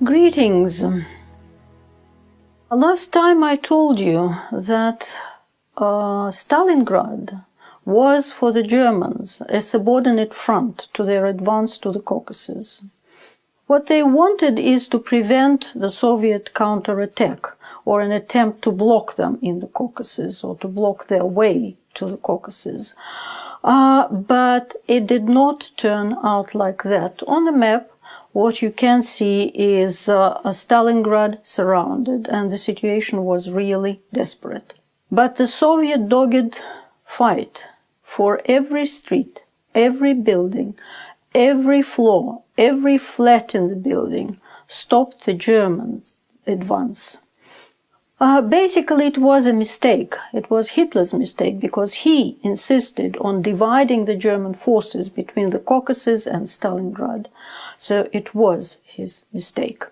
Greetings. Last time I told you that Stalingrad was for the Germans a subordinate front to their advance to the Caucasus. What they wanted is to prevent the Soviet counterattack or an attempt to block them in the Caucasus or to block their way to the Caucasus. But it did not turn out like that. On the map, what you can see is Stalingrad surrounded, and the situation was really desperate. But the Soviet dogged fight for every street, every building, every floor, every flat in the building stopped the Germans' advance. Basically, it was a mistake. It was Hitler's mistake because he insisted on dividing the German forces between the Caucasus and Stalingrad. So it was his mistake.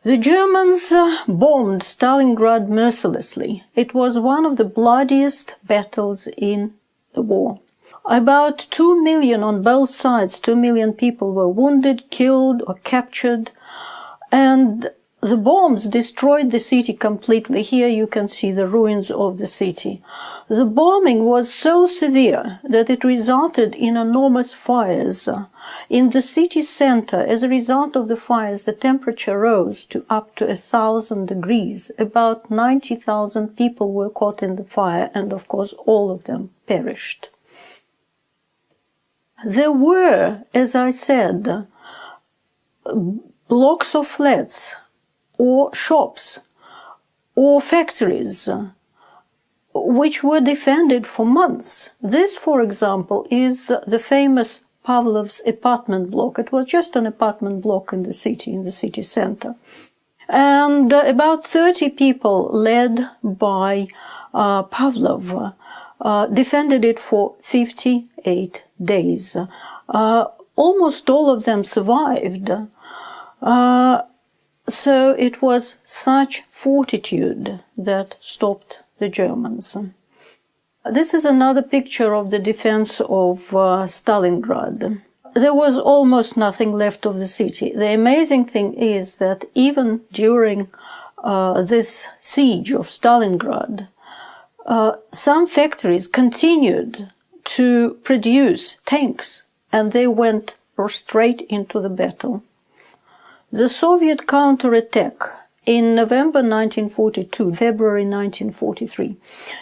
The Germans bombed Stalingrad mercilessly. It was one of the bloodiest battles in the war. About 2 million on both sides, 2 million people were wounded, killed or captured, and the bombs destroyed the city completely. Here you can see the ruins of the city. The bombing was so severe that it resulted in enormous fires. In the city center, as a result of the fires, the temperature rose to up to 1,000 degrees. About 90,000 people were caught in the fire, and of course all of them perished. There were, as I said, blocks of flats, or shops, or factories, which were defended for months. This, for example, is the famous Pavlov's apartment block. It was just an apartment block in the city center. And about 30 people, led by Pavlov, defended it for 58 days. Almost all of them survived. So it was such fortitude that stopped the Germans. This is another picture of the defense of Stalingrad. There was almost nothing left of the city. The amazing thing is that even during this siege of Stalingrad, some factories continued to produce tanks, and they went straight into the battle. The Soviet counterattack in November 1942, February 1943.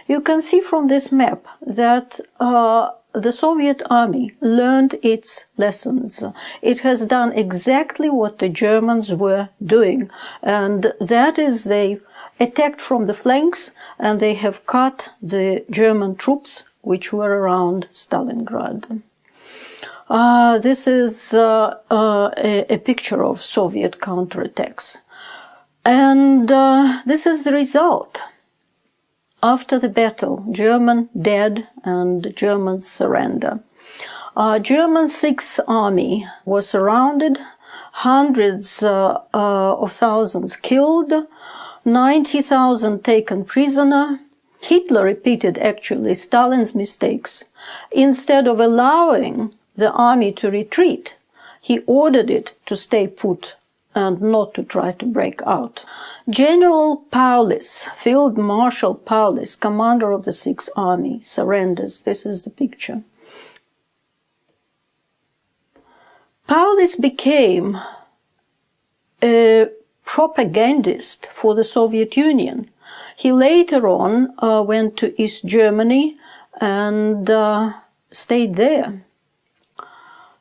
You can see from this map that the Soviet army learned its lessons. It has done exactly what the Germans were doing, and that is they attacked from the flanks and they have cut the German troops which were around Stalingrad. This is a picture of Soviet counterattacks. And this is the result. After the battle, German dead and German surrender. German 6th Army was surrounded, hundreds of thousands killed, 90,000 taken prisoner. Hitler repeated actually Stalin's mistakes. Instead of allowing the army to retreat, he ordered it to stay put and not to try to break out. General Paulis, Field Marshal Paulis, commander of the 6th Army, surrenders. This is the picture. Paulis became a propagandist for the Soviet Union. He later on went to East Germany and stayed there.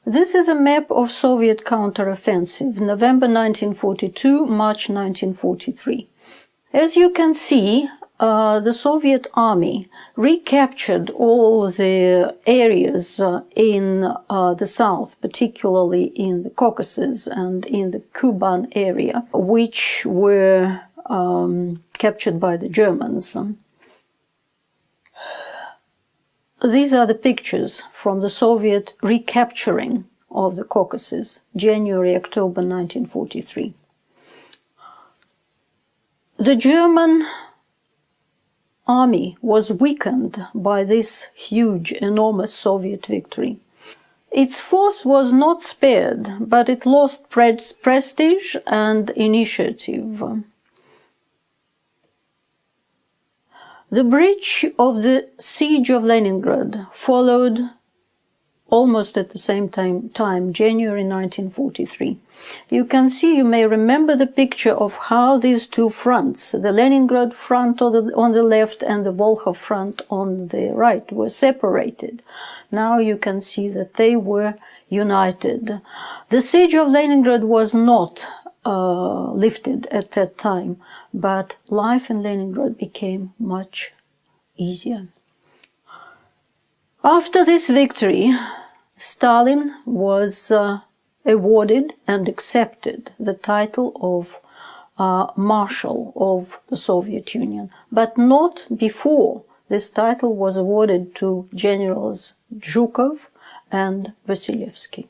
This is a map of Soviet counteroffensive, November 1942, March 1943. As you can see, the Soviet army recaptured all the areas in the south, particularly in the Caucasus and in the Kuban area, which were captured by the Germans. These are the pictures from the Soviet recapturing of the Caucasus, January-October 1943. The German army was weakened by this huge, enormous Soviet victory. Its force was not spared, but it lost prestige and initiative. The breach of the siege of Leningrad followed almost at the same time, January 1943. You may remember the picture of how these two fronts, the Leningrad front on the left and the Volkhov front on the right, were separated. Now you can see that they were united. The siege of Leningrad was not lifted at that time, but life in Leningrad became much easier. After this victory, Stalin was awarded and accepted the title of Marshal of the Soviet Union, but not before this title was awarded to Generals Zhukov and Vasilievsky.